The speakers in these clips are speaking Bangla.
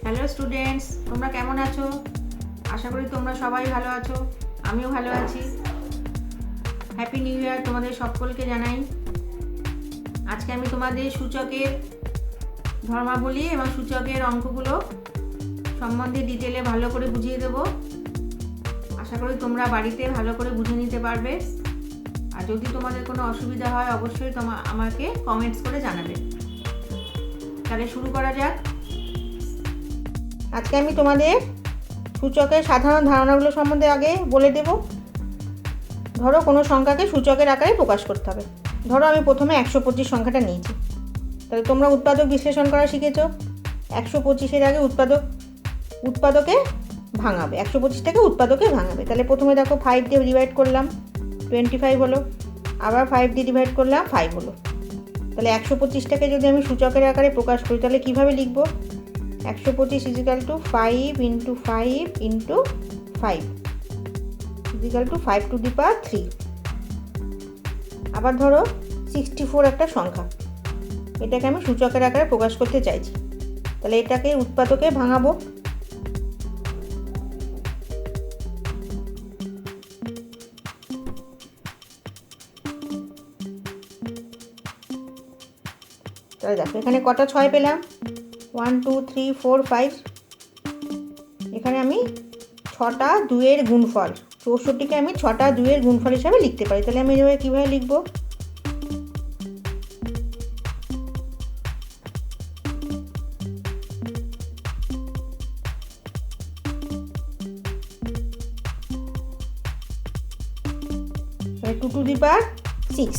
হ্যালো স্টুডেন্টস, তোমরা কেমন আছো? আশা করি তোমরা সবাই ভালো আছো। আমিও ভালো আছি। হ্যাপি নিউ ইয়ার তোমাদের সকলকে জানাই। আজকে আমি তোমাদের সূচকের ধর্মাবলী এবং সূচকের অঙ্কগুলো সম্বন্ধে ডিটেলে ভালো করে বুঝিয়ে দেবো। আশা করি তোমরা বাড়িতে ভালো করে বুঝে নিতে পারবে। আর যদি তোমাদের কোনো অসুবিধা হয় অবশ্যই আমাকে কমেন্টস করে জানাবে। তাহলে শুরু করা যাক। আজকে আমি তোমাদের সূচকের সাধারণ ধারণাগুলো সম্বন্ধে আগে বলে দেব। ধরো কোনো সংখ্যাকে সূচকের আকারে প্রকাশ করতে হবে। ধরো আমি প্রথমে 125 সংখ্যাটা নিয়েছি। তাহলে তোমরা উৎপাদক বিশ্লেষণ করা শিখেছো। 125-এর আগে উৎপাদকে ভাঙাবে, 125টাকে উৎপাদকে ভাঙাবে। তাহলে প্রথমে দেখো 5 দিয়ে ডিভাইড করলাম, 25 হলো। আবার 5 দিয়ে ডিভাইড করলাম, 5 হলো। তাহলে 125টাকে যদি আমি সূচকের আকারে প্রকাশ করি তাহলে কীভাবে লিখবো? 125 = 5 × 5 × 5 = 5 টু দি পাওয়ার 3। আবার ধরো 64 একটা সংখ্যা, এটাকে আমি সূচকের আকারে প্রকাশ করতে চাইছি। তাহলে এটাকে উৎপাদকে ভাঙাবো। তাহলে দেখো এখানে কটা 6 পেলাম? 1 2 3 4 5। এখানে আমি 6টা 2-এর গুণফল, 64কে আমি 6টা 2-এর গুণফল হিসাবে লিখতে পারি। তাহলে আমি এভাবে কীভাবে লিখবো? টু টু দি পাওয়ার 6।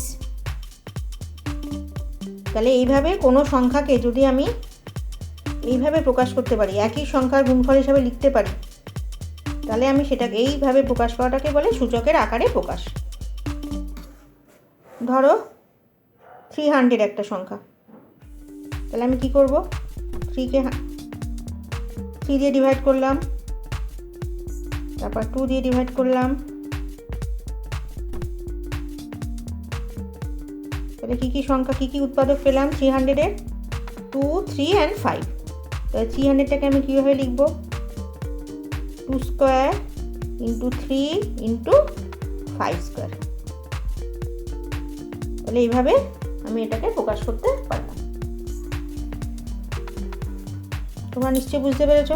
তাহলে এইভাবে কোনো সংখ্যাকে যদি আমি এইভাবে প্রকাশ করতে পারি, একই সংখ্যার গুণফল হিসাবে লিখতে পারি, তাহলে আমি সেটাকে এইভাবে প্রকাশ করাটাকে বলে সূচকের আকারে প্রকাশ। ধরো 300 একটা সংখ্যা। তাহলে আমি কি করব? 3 দিয়ে ডিভাইড করলাম, তারপর 2 দিয়ে ডিভাইড করলাম। তাহলে কী সংখ্যা, কী উৎপাদক পেলাম 300-এর? 2 3 and 5। তাহলে 300টাকে আমি কীভাবে লিখব? 2² × 3 × 5²। তাহলে এইভাবে আমি এটাকে প্রকাশ করতে পারলাম। তোমরা নিশ্চয়ই বুঝতে পেরেছ।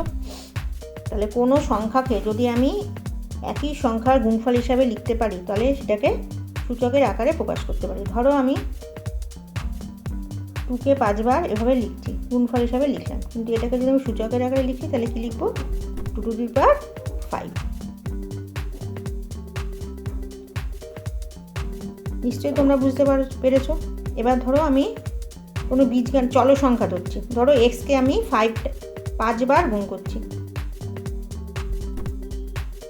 তাহলে কোনো সংখ্যাকে যদি আমি একই সংখ্যার গুণফল হিসাবে লিখতে পারি তাহলে সেটাকে সূচকের আকারে প্রকাশ করতে পারি। ধরো আমি 2কে 5 বার এভাবে লিখছি, গুণফল হিসাবে লিখলাম। কিন্তু এটাকে যদি আমি সূচকের আকারে লিখি তাহলে কি লিখবো? 2 টু দি পাওয়ার 5। নিশ্চয়ই তোমরা বুঝতে পেরেছো। এবার ধরো আমি কোনো বীজগান চলো সংখ্যা ধরছি। ধরো এক্সকে আমি 5 বার গুণ করছি।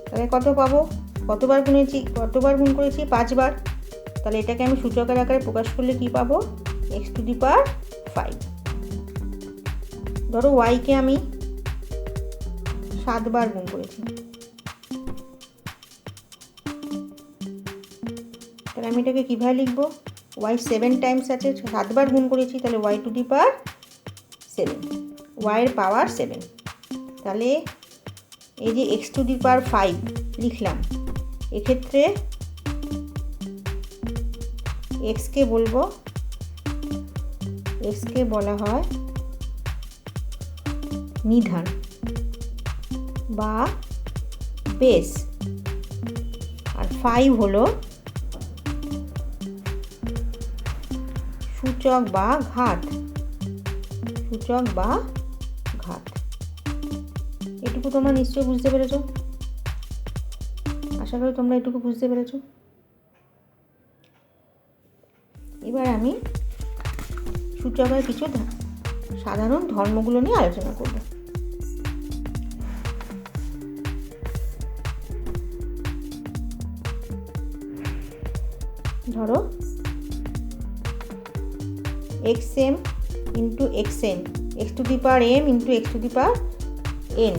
তাহলে কত পাবো? কতবার গুণ করেছি? 5 বার। তাহলে এটাকে আমি সূচকের আকারে প্রকাশ করলে কি পাবো? x to the power 5। ধরো ওয়াইকে আমি 7 বার গুণ করেছি। তাহলে আমি এটাকে কীভাবে লিখবো? y 7 টাইমস আছে, 7 বার গুণ করেছি, তাহলে y টু দি পাওয়ার 7, y-এর পাওয়ার 7। তাহলে এই যে x টু দি পাওয়ার 5 লিখলাম, এক্ষেত্রে এক্সকে বলা হয় নিধান বা বেস, আর 5 হলো সূচক বা ঘাত। এটুকু তোমরা নিশ্চয়ই বুঝতে পেরেছো। আশা করি তোমরা এটুকু বুঝতে পেরেছো। এবার আমি সূচকের কিছু সাধারণ ধর্মগুলো নিয়ে আলোচনা করব। ধরো xm × xn, x to the power m × x to the power n,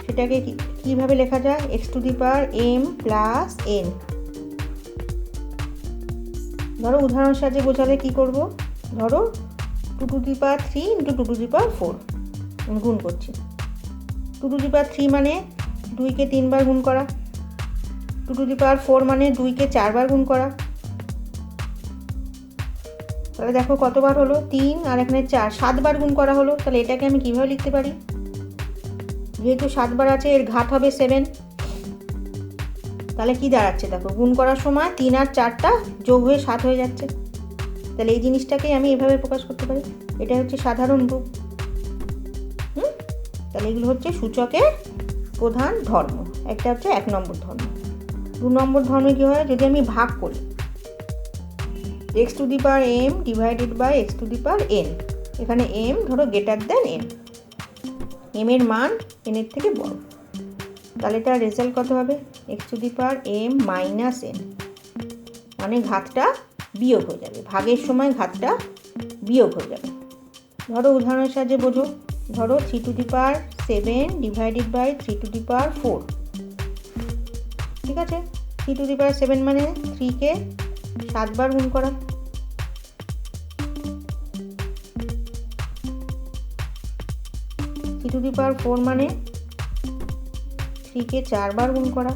সেটাকে কীভাবে লেখা যায়? x to the power m plus n। ধরো উদাহরণ সাহায্যে বোঝালে কি করব? ধরো 2 to the power 3 × 2 to the power 4। আমি গুণ করছি। 2 টু দি পাওয়ার 3 মানে 2কে 3 বার গুণ করা, 2 টু দি পাওয়ার 4 মানে 2কে 4 বার গুণ করা। তাহলে দেখো কতবার হলো, 3 আর এখানে 4, 7 বার গুণ করা হলো। তাহলে এটাকে আমি কীভাবে লিখতে পারি? যেহেতু 7 বার আছে, এর ঘাত হবে 7। তাহলে কি দাঁড়াচ্ছে দেখো, গুণ করার সময় 3 আর 4টা যোগ হয়ে 7 হয়ে যাচ্ছে। তাহলে এই জিনিসটাকেই আমি এভাবে প্রকাশ করতে পারি। এটা হচ্ছে সাধারণ রূপ। তাহলে এগুলো হচ্ছে সূচকের প্রধান ধর্ম। একটা হচ্ছে 1 নম্বর ধর্ম। 2 নম্বর ধর্মে কী হয়, যদি আমি ভাগ করি x to the power m divided by x to the power n, এখানে m ধরো গ্রেটার দেন n, m এর মান n এর থেকে বড়, তাহলে তার রেজাল্ট কত হবে? x to the power m minus n, মানে ঘাতটা বিয়োগ হয়ে যাবে, ভাগের সময় ঘাতটা বিয়োগ হয়ে যাবে। ধরো উদাহরণের সাহায্যে বোঝো, ধরো 3 to the power 7 divided by 3 to the power 4, ঠিক আছে? 3 টু দি পাওয়ার 7 মানে 3কে 7 বার গুণ করা, 3 টু দি পাওয়ার 4 মানে 3কে 4 বার গুণ করা।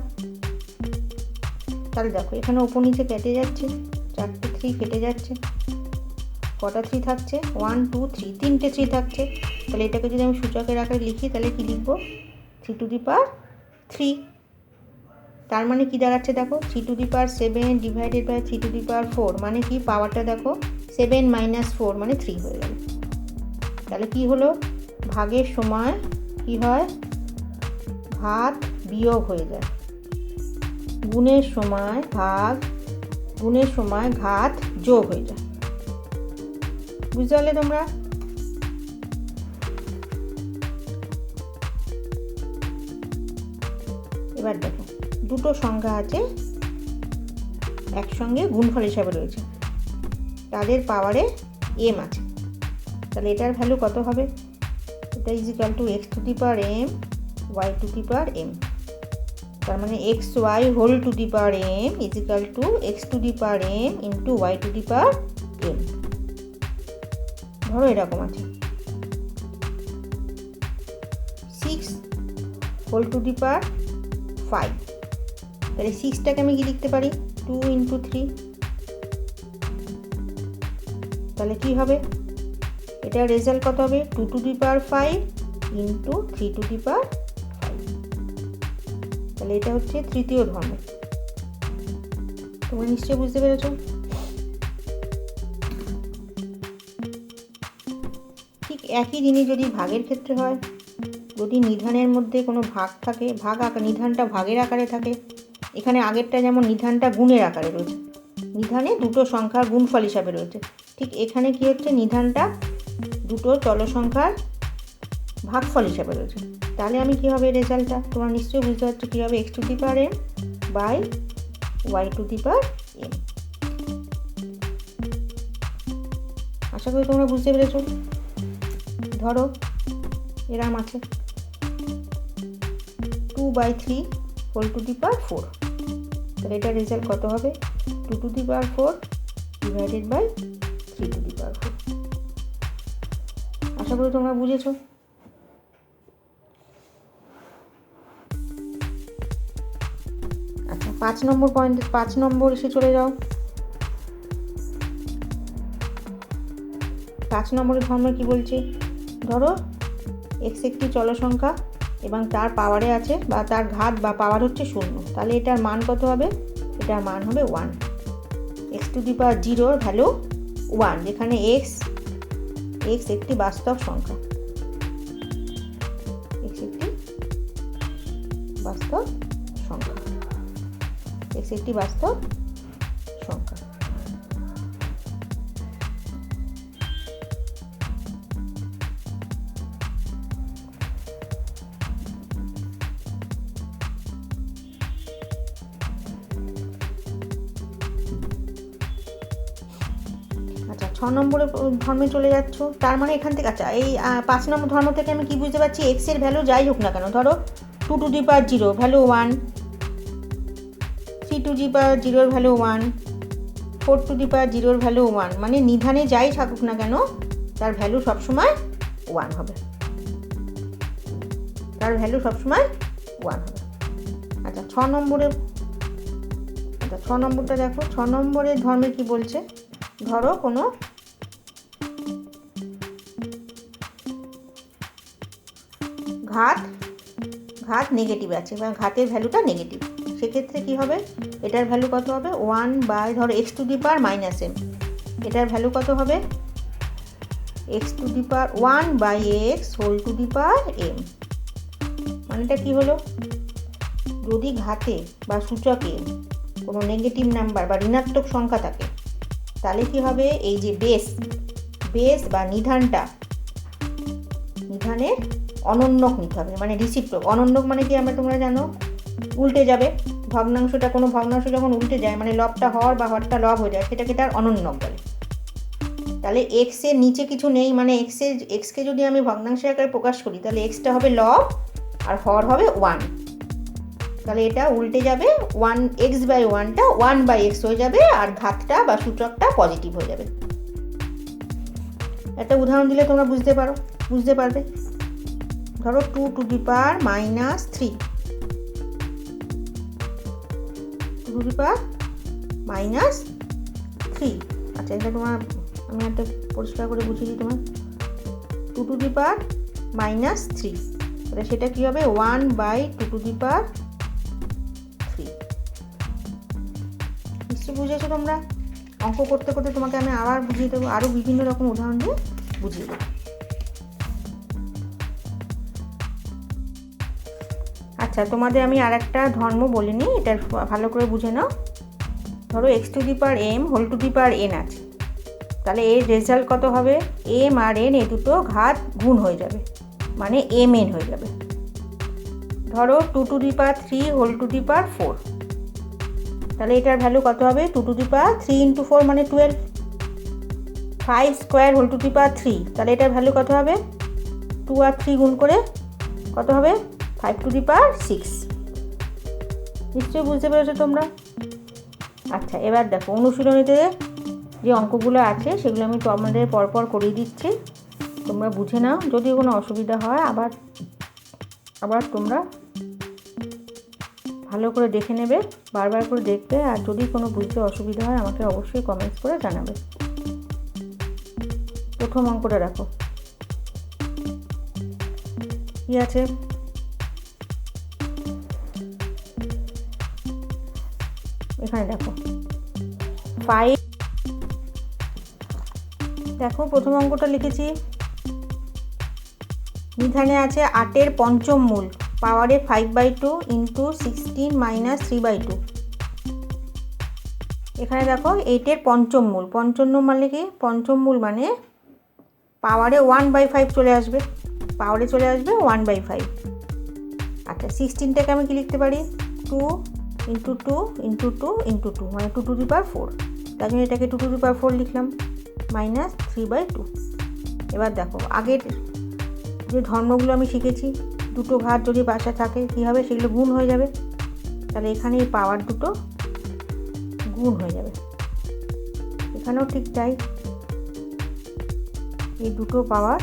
তাহলে দেখো এখানে ওপর নিচে কেটে যাচ্ছে, 4টে 3 কেটে যাচ্ছে, কটা 3 থাকছে? 1 2 3, 3টে 3 থাকছে। তাহলে এটাকে যদি আমি সূচকের আকারে লিখি তাহলে কি লিখবো? 3 টু দি পাওয়ার 3। তার মানে কি দাঁড়াচ্ছে দেখো, 3 to the power 7 divided by 3 to the power 4 মানে কি, পাওয়ারটা দেখো 7 মাইনাস 4 মানে 3 হয়ে গেল। তাহলে কি হলো, ভাগের সময় কি হয়, ঘাত বিয়োগ হয়ে যায়, গুণের সময় গুণের সময় ঘাত যোগ হয়ে যায়। বুঝতে পারলে তোমরা? এবার দেখো দুটো সংখ্যা আছে একসঙ্গে গুণফল হিসাবে রয়েছে, তাদের পাওয়ারে m আছে। তাহলে এটার ভ্যালু কত হবে? এটা is equal to x to the power m y to the power m। তার মানে x y whole to the power m is equal to x to the power m into y to the power m। ধরো এরকম আছে 6 হোল টু দি পাওয়ার 5, তাহলে 6টাকে আমি কি লিখতে পারি? 2 ইন্টু 3। তাহলে কি হবে, এটার রেজাল্ট কত হবে? 2 to the power 5 into 3 to the power 5। তাহলে এটা হচ্ছে তৃতীয় ধর্ম। তোমরা নিশ্চয়ই বুঝতে পেরেছ। ঠিক একই জিনিস যদি ভাগের ক্ষেত্রে হয়, যদি নিধানের মধ্যে কোনো ভাগ থাকে, নিধানটা ভাগের আকারে থাকে, এখানে আগেরটা যেমন নিধানটা গুণের আকারে রয়েছে, নিধানে দুটো সংখ্যার গুণফল হিসাবে রয়েছে, ঠিক এখানে কি হচ্ছে, নিধানটা দুটো চলসংখ্যার ভাগফল হিসাবে রয়েছে। তাহলে আমি কী হবে রেজাল্টটা তোমরা নিশ্চয়ই বুঝতে পারছো কী হবে, x to the power m by y to the power m। আশা করি তোমরা বুঝতে পেরেছো। ধরো এরম আছে 2/3 হোল টু দি পাওয়ার 4, তাহলে এটার রেজাল্ট কত হবে? 2 to the power 4 divided by 3 to the power 4। আশা করি তোমরা বুঝেছো। আচ্ছা 5 নম্বর পয়েন্ট, 5 নম্বর এসে চলে যাও। 5 নম্বরের ধর্মে কি বলছে, ধরো x একটি চলসংখ্যা এবং তার পাওয়ারে আছে বা তার ঘাত বা পাওয়ার হচ্ছে 0, তাহলে এটার মান কত হবে? এটার মান হবে 1। x to the power 0 value 1, যেখানে x একটি বাস্তব সংখ্যা, x একটি বাস্তব সংখ্যা, x একটি বাস্তব সংখ্যা। আচ্ছা 6 নম্বরের ধর্মে চলে যাচ্ছ, তার মানে এখান থেকে আচ্ছা এই 5 নম্বর ধর্ম থেকে আমি কি বুঝতে পারছি, x এর ভ্যালু যাই হোক না কেন, ধরো 2 to the power 0 value 1, 3 to the power 0 value 1, 4 two the power 0 value 1, মানে নিধানে যাই থাকুক না কেন তার ভ্যালু সবসময় 1 হবে। তার ভ্যালু সবসময় 1 হবে। আচ্ছা 6 নম্বরটা দেখো। 6 নম্বরের ধর্মে কি বলছে, ধরো কোনো ঘাত নেগেটিভ আছে বা ঘাতের ভ্যালুটা নেগেটিভ, সেক্ষেত্রে কি হবে, এটার ভ্যালু কত হবে 1 বাই ধরো x to the power minus m, এটার ভ্যালু কত হবে x to the power 1 by x whole to the power m। মানে এটা কী হলো, যদি ঘাতে বা সূচকে কোনো নেগেটিভ নাম্বার বা ঋণাত্মক সংখ্যা থাকে তাহলে কি হবে, এই যে বেস বা নিধানের অনন্যক নিতে হবে, মানে রিসিপ্রোক। অনন্যক মানে কি তোমরা জানো, উল্টে যাবে। কোনো ভগ্নাংশ যখন উল্টে যায়, মানে লবটা হর বা হরটা লব হয়ে যায়, সেটাকে তার অনন্যক বলে। তাহলে এক্সের নিচে কিছু নেই, মানে এক্সকে যদি আমি ভগ্নাংশের আকারে প্রকাশ করি তাহলে এক্সটা হবে লব আর হর হবে 1। তাহলে এটা উল্টে যাবে, 1x/1টা 1/x হয়ে যাবে, আর ঘাতটা বা সূচকটা পজিটিভ হয়ে যাবে। একটা উদাহরণ দিলে তোমরা বুঝতে পারবে। ধরো 2 to the power minus 3, 2 to the power minus 3। আচ্ছা এটা আমি একটা পরিষ্কার করে বুঝিয়ে দিই তোমার। 2 টু দি পাওয়ার মাইনাস 3, তাহলে সেটা কী হবে 1/2 টু দি পাওয়ার 3। নিশ্চয়ই বুঝেছো তোমরা। অঙ্ক করতে করতে তোমাকে আমি আবার বুঝিয়ে দেবো, আরও বিভিন্ন রকম উদাহরণ দিয়ে বুঝিয়ে দেবো। আচ্ছা তোমাদের আমি আর একটা ধর্ম বলিনি, এটা ভালো করে বুঝে নাও। ধরো x to the power m whole to the power n আছে, তাহলে এর রেজাল্ট কত হবে, m আর n এই দুটো ঘাত গুণ হয়ে যাবে, মানে mn হয়ে যাবে। ধরো 2 to the power 3 whole to the power 4, তাহলে এটার ভ্যালু কত হবে, 2 টু দি পাওয়ার 3 × 4 মানে 12, 5 square whole to the power 3, তাহলে এটার ভ্যালু কত হবে, 2 আর 3 গুণ করে কত হবে 5 টু দি পাওয়ার 6। নিশ্চয়ই বুঝতে পেরেছো তোমরা। আচ্ছা এবার দেখো অনুশীলনীতে যে অঙ্কগুলো আছে সেগুলো আমি তোমাদের পরপর করিয়ে দিচ্ছি, তোমরা বুঝে নাও। যদি কোনো অসুবিধা হয় আবার তোমরা ভালো করে দেখে নেবে, বারবার করে দেখবে, আর যদি কোনো বুঝতে অসুবিধা হয় আমাকে অবশ্যই কমেন্টস করে জানাবে। প্রথম অঙ্কটা দেখো কি আছে, এখানে দেখো 5। দেখো প্রথম অঙ্কটা লিখেছি, নিধানে আছে 8-এর পঞ্চম মূল পাওয়ারে 5/2 × 16 - 3/2। এখানে দেখো 8-এর পঞ্চম মূল মানে কি, পঞ্চম মূল মানে পাওয়ারে 1/5 চলে আসবে, 1/5। আচ্ছা 16টাকে আমি কি লিখতে পারি, 2 × 2 × 2 × 2 মানে 2 টু দি পাওয়ার 4, তার জন্য এটাকে 2 টু দি পাওয়ার 4 লিখলাম, -3/2। এবার দেখো আগের যে ধর্মগুলো আমি শিখেছি, দুটো ঘাত যদি পাশে থাকে কী হবে, সেগুলো গুণ হয়ে যাবে। তাহলে এখানে এই পাওয়ার দুটো গুণ হয়ে যাবে, এখানেও ঠিক তাই, এই দুটো পাওয়ার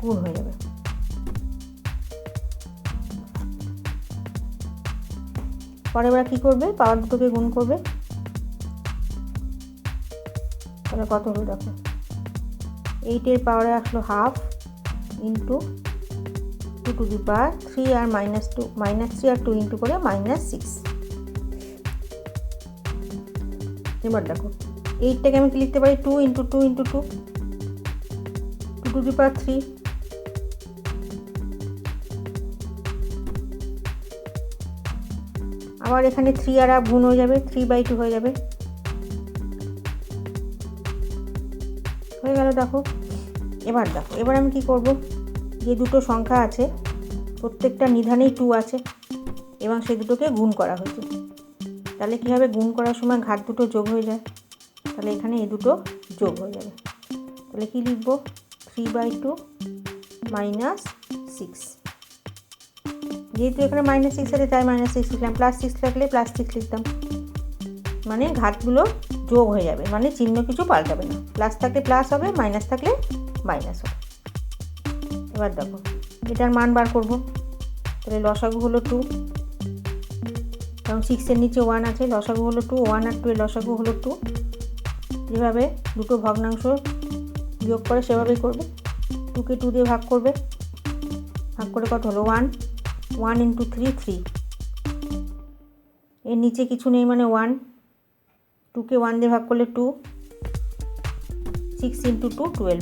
গুণ হয়ে যাবে। পরে এবার কী করবে, পাওয়ার দুটোকে গুণ করবে, তাহলে কত হলো দেখো, 8-এর পাওয়ারে আসলো half into 2 to the power 3 আর -3 আর 2 ইন্টু করে -6। এবার দেখো 8টাকে আমি কি লিখতে পারি, 2 × 2 × 2 2 টু দি পাওয়ার 3। আবার এখানে 3 আর গুণ হয়ে যাবে, 3/2 হয়ে যাবে, হয়ে গেল। দেখো এবার আমি কি করব, যে দুটো সংখ্যা আছে প্রত্যেকটা নিধানেই 2 আছে এবং সেই দুটোকে গুণ করা হয়েছে, তাহলে কী হবে, গুণ করার সময় ঘাত দুটো যোগ হয়ে যায়, তাহলে এখানে এই দুটো যোগ হয়ে যাবে। তাহলে কি লিখব, 3/2 - 6। যেহেতু এখানে -6 আছে তাই -6 লিখলাম, +6 থাকলে +6 লিখতাম, মানে ঘাতগুলো যোগ হয়ে যাবে, মানে চিহ্ন কিছু পাল্টাবে না, প্লাস থাকলে প্লাস হবে, মাইনাস থাকলে মাইনাস হবে। এবার দেখো এটার মান বার করব। তাহলে লসাগু হলো 2, কারণ 6-এর নিচে 1 আছে, লসাগু হলো 2, 1 আর 2 এর লসাগু হলো 2। যেভাবে দুটো ভগ্নাংশ বিয়োগ করে সেভাবেই করবে। 2কে 2 দিয়ে ভাগ করবে, ভাগ করে কত হলো 1, 1 × 3 3, এর নিচে কিছু নেই মানে 1, 2কে 1 দিয়ে ভাগ করলে 2, 6 × 2 12।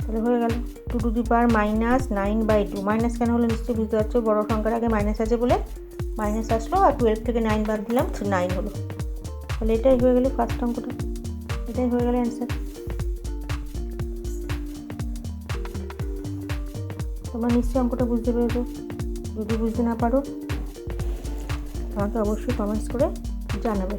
তাহলে হয়ে গেল 2⁻−9/2। মাইনাস কেন হলো নিশ্চয়ই বুঝতে পারছো, বড় সংখ্যার আগে মাইনাস আছে বলে মাইনাস আসলো, আর 12 থেকে 9 বাদ দিলাম 9 হলো। তাহলে এটাই হয়ে গেল ফার্স্ট অঙ্কটা, এটাই হয়ে গেল অ্যান্সার। তোমরা নিশ্চয়ই অঙ্কটা বুঝতে পেরেছো। যদি বুঝতে না পারো আমাকে অবশ্যই কমেন্টস করে জানাবে।